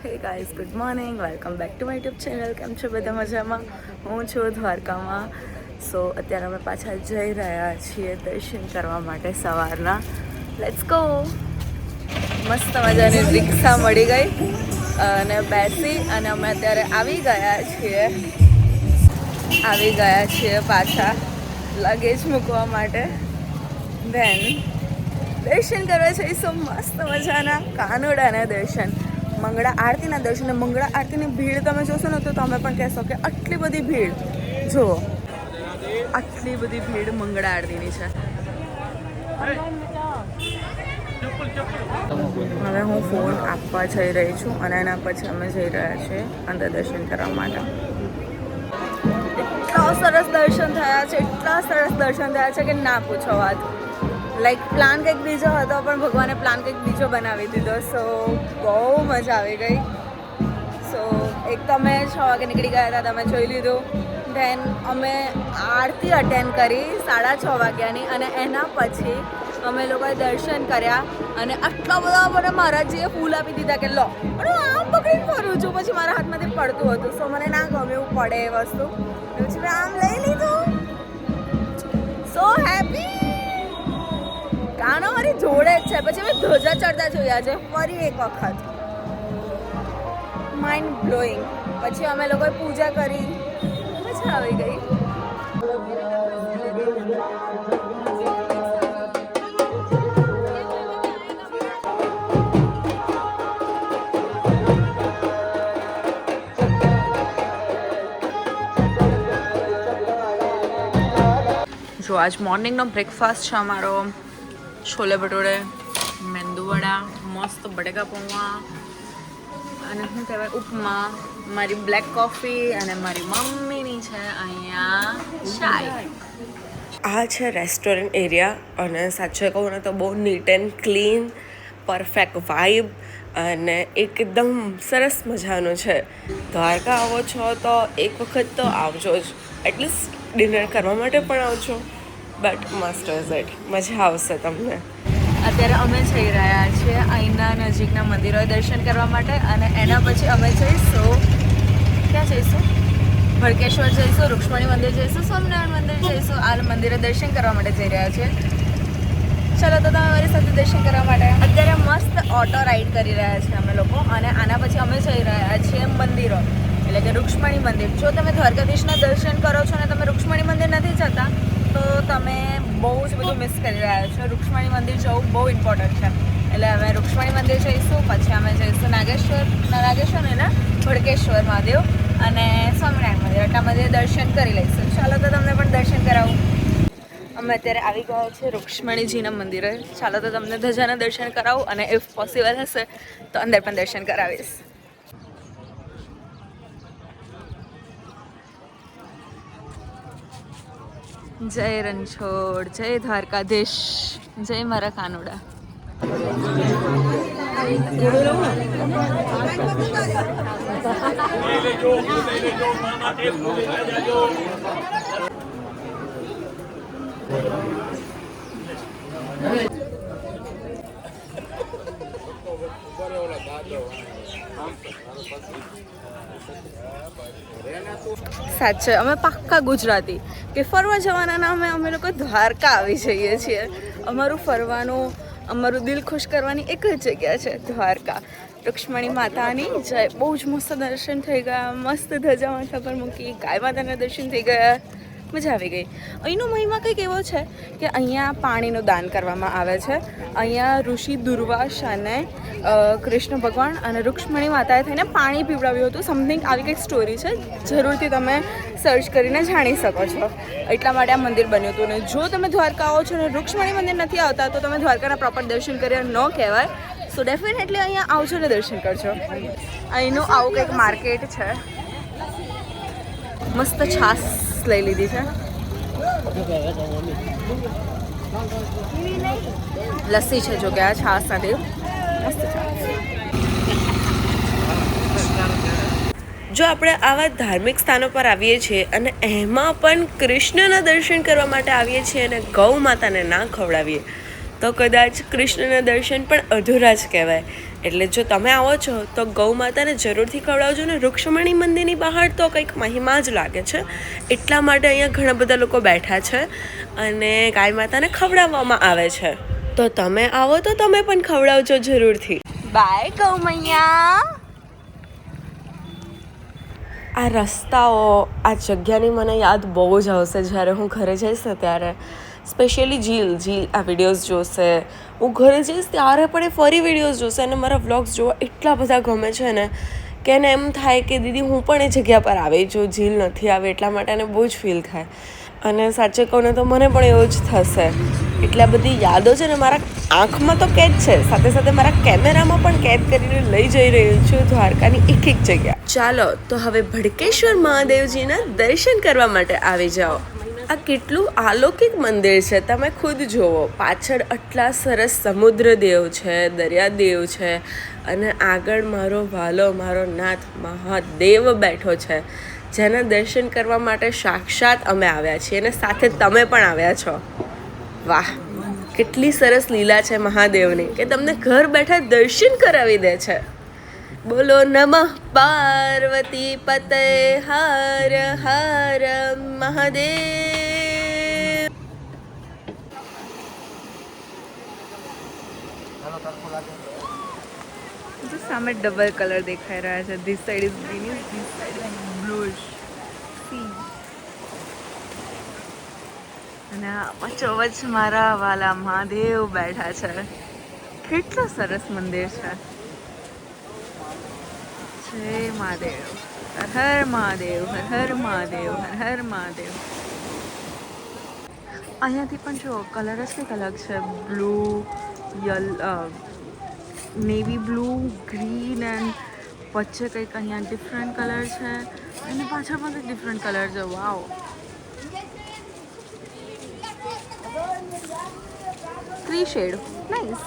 Hey guys, good morning, welcome back to my YouTube channel. કેમ છો બધા મજામાં? હું છું દ્વારકામાં. સો અત્યારે અમે પાછા જઈ રહ્યા છીએ દર્શન કરવા માટે સવારના. Let's go. મસ્ત મજાની રિક્ષા મળી ગઈ અને બેસી અને અમે અત્યારે આવી ગયા છીએ પાછા લગેજ મૂકવા માટે. ધેન દર્શન કરવા જઈશું મસ્ત મજાના કાનોડાના દર્શન, મંગળા આરતીના દર્શન. મંગળા આરતીની ભીડ તમે જોશો ને તો તમે પણ કહેશો કે આટલી બધી ભીડ. જુઓ, આટલી બધી ભીડ મંગળા આરતીની છે. હવે હું ફોન આપવા જઈ રહી છું અને એના પછી અમે જઈ રહ્યા છીએ અંદર દર્શન કરવા માટે. એટલા સરસ દર્શન થયા છે, એટલા સરસ દર્શન થયા છે કે ના પૂછો વાત. લાઈક પ્લાન કંઈક બીજો હતો પણ ભગવાને પ્લાન કંઈક બીજો બનાવી દીધો. સો બહુ મજા આવી ગઈ. સો એક તો અમે 6 વાગે નીકળી ગયા હતા, તમે જોઈ લીધું. ધેન અમે આરતી અટેન્ડ કરી 6:30 વાગ્યાની અને એના પછી અમે લોકોએ દર્શન કર્યા અને આટલા બધા મને મહારાજજીએ ફૂલ આપી દીધા કે લો. અને આમ પકડીને ફરું છું, પછી મારા હાથમાંથી પડતું હતું. સો મને ના ગમ્યું પડે એ વસ્તુ, પછી મેં આમ લઈ લીધું. So happy. કાનો મારી જોડે જ છે. પછી મેં ધ્વજા ચડતા જોયા છે ફરી એક વખત. Mind blowing. પછી અમે લોકોએ પૂજા કરી, મજા આવી ગઈ. જો આજ મોર્નિંગનો બ્રેકફાસ્ટ છે અમારો છોલે ભટુરે, મેંદુવડા, મસ્ત બટેકા પૌવા અને શું કહેવાય ઉપમા, મારી બ્લેક કોફી અને મારી મમ્મીની છે અહીંયા ચાય. આ છે રેસ્ટોરન્ટ એરિયા અને સાચે કહું ને તો બહુ neat and clean, perfect vibe અને એકદમ સરસ મજાનું છે. દ્વારકા આવો છો તો એક વખત તો આવજો જ, એટલીસ્ટ ડિનર કરવા માટે પણ આવજો. બટ મસ્ટ વિઝિટ, મજા આવશે તમને. અત્યારે અમે જઈ રહ્યા છીએ અહીંના નજીકના મંદિરોએ દર્શન કરવા માટે અને એના પછી અમે જઈશું, ક્યાં જઈશું? ભડકેશ્વર જઈશું, રૂક્ષ્મણી મંદિર જઈશું, સ્વામિનારાયણ મંદિર જઈશું. આ મંદિરે દર્શન કરવા માટે જઈ રહ્યા છીએ. ચલો તો તમે મારી સાથે દર્શન કરવા માટે. અત્યારે મસ્ત ઓટો રાઈડ કરી રહ્યા છીએ અમે લોકો અને આના પછી અમે જઈ રહ્યા છીએ મંદિરો, એટલે કે રૂક્ષ્મણી મંદિર. જો તમે દ્વારકાધીશના દર્શન કરો છો અને તમે રૂક્ષ્મણી મંદિર નથી જતા તો તમે બહુ જ બધું મિસ કરી રહ્યા છો. રૂક્ષ્મણી મંદિર જવું બહુ ઇમ્પોર્ટન્ટ છે. એટલે અમે રૂક્ષ્મણી મંદિર જઈશું, પછી અમે જઈશું નાગેશ્વર ને ભડકેશ્વર મહાદેવ અને સ્વામિનારાયણ મંદિર. એટલા મંદિર દર્શન કરી લઈશું. ચાલો તો તમને પણ દર્શન કરાવું. અમે અત્યારે આવી ગયા છીએ રૂક્ષ્મણીજીના મંદિરે. ચાલો તો તમને ધજાના દર્શન કરાવું અને ઇફ પોસિબલ હશે તો અંદર પણ દર્શન કરાવીશ. જય રણછોડ, જય દ્વારકાધીશ, જય મારા કાનોડા. સાચે અમે પાક્કા ગુજરાતી કે ફરવા જવાના નામે અમે લોકો દ્વારકા આવી જઈએ છીએ. અમારું ફરવાનું, અમારું દિલ ખુશ કરવાની એક જ જગ્યા છે દ્વારકા. રૂક્ષ્મણી માતાની જય. બહુ જ મસ્ત દર્શન થઈ ગયા, મસ્ત ધજા માથા પર મૂકી, ગાય માતાના દર્શન થઈ ગયા, મજા આવી ગઈ. અહીંનો મહિમા કંઈક એવો છે કે અહીંયા પાણીનું દાન કરવામાં આવે છે. અહીંયા ઋષિ દુર્વાસ અને કૃષ્ણ ભગવાન અને રૂક્ષ્મણી માતાએ થઈને પાણી પીવડાવ્યું હતું. સમથિંગ આવી કંઈક સ્ટોરી છે, જરૂરથી તમે સર્ચ કરીને જાણી શકો છો. એટલા માટે આ મંદિર બન્યું હતું. ને જો તમે દ્વારકા આવો છો ને રૂક્ષ્મણી મંદિર નથી આવતા તો તમે દ્વારકાના પ્રોપર દર્શન કર્યા ન કહેવાય. સો ડેફિનેટલી અહીંયા આવજો ને દર્શન કરજો. અહીંનું આવું કંઈક માર્કેટ છે. મસ્ત છાશ લઈ લીધી છે, લસ્સી છે. જો કે આ છાશ નથી, મસ્ત છાશ. જો આપણે આવા ધાર્મિક સ્થાનો પર આવીએ છીએ અને એમાં પણ કૃષ્ણના દર્શન કરવા માટે આવીએ છીએ અને ગૌ માતાને ના ખવડાવીએ તો કદાચ કૃષ્ણના દર્શન પણ અધૂરા જ કહેવાય. એટલે જો તમે આવો છો તો ગૌ માતાને જરૂરથી ખવડાવજો ને. રૂક્ષ્મણી મંદિરની બહાર તો કંઈક મહિમા જ લાગે છે, એટલા માટે અહીંયા ઘણા બધા લોકો બેઠા છે અને ગાય માતાને ખવડાવવામાં આવે છે. તો તમે આવો તો તમે પણ ખવડાવજો જરૂરથી. બાય ગૌ મૈયા. આ રસ્તાઓ, આ જગ્યાની મને યાદ બહુ જ આવશે જ્યારે હું ઘરે જઈશ ને ત્યારે. સ્પેશિયલી જીલ આ વિડીયોઝ જોશે. હું ઘરે જઈશ ત્યારે પણ એ ફરી વિડીયોઝ જોશે અને મારા વ્લોગ્સ જોવા એટલા બધા ગમે છે ને કે એને એમ થાય કે દીદી હું પણ એ જગ્યા પર આવી, જો જીલ નથી આવી એટલા માટે એને બહુ જ ફીલ થાય. અને સાચે કહું ને તો મને પણ એવું જ થશે. એટલે આ બધી યાદો છે ને મારા આંખમાં તો કેદ છે, સાથે સાથે મારા કેમેરામાં પણ કેદ કરીને લઈ જઈ રહી છું દ્વારકાની એક જગ્યા. ચાલો તો હવે ભડકેશ્વર મહાદેવજીના દર્શન કરવા માટે આવી જાઓ. આ કેટલું અલૌકિક મંદિર છે, તમે ખુદ જુઓ. પાછળ આટલા સરસ સમુદ્રદેવ છે, દરિયાદેવ છે અને આગળ મારો વાલો, મારો નાથ મહાદેવ બેઠો છે, જેના દર્શન કરવા માટે સાક્ષાત અમે આવ્યા છીએ અને સાથે તમે પણ આવ્યા છો. વાહ, કેટલી સરસ લીલા છે મહાદેવની કે તમને ઘર બેઠા દર્શન કરાવી દે છે. બોલો નમઃ પાર્વતી પતે હર હર મહાદેવ. સામે ડબલ કલર દેખાઈ રહ્યા છે. This side is green, this side is bluish. અને વચ્ચોવચ્ચ મારા વાલા મહાદેવ બેઠા છે. કેટલું સરસ મંદિર છે. જય મહાદેવ, હર હર મહાદેવ, હર હર મહાદેવ, હર હર મહાદેવ. અહીંયાથી પણ જો કલર જ કંઈક અલગ છે. Blue, navy blue, green and વચ્ચે કંઈક અહીંયા ડિફરન્ટ કલર છે અને પાછળ પણ કંઈક ડિફરન્ટ કલર છે. વાવ, 3 શેડ, નાઈસ.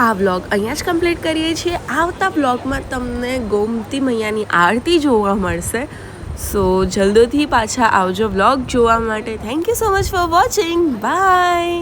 આ વ્લોગ અહીંયા જ કમ્પ્લીટ કરીએ છીએ. આવતા વ્લોગમાં તમને ગોમતી મૈયાની આરતી જોવા મળશે. સો જલ્દીથી પાછા આવજો વ્લોગ જોવા માટે. Thank you so much for watching. By.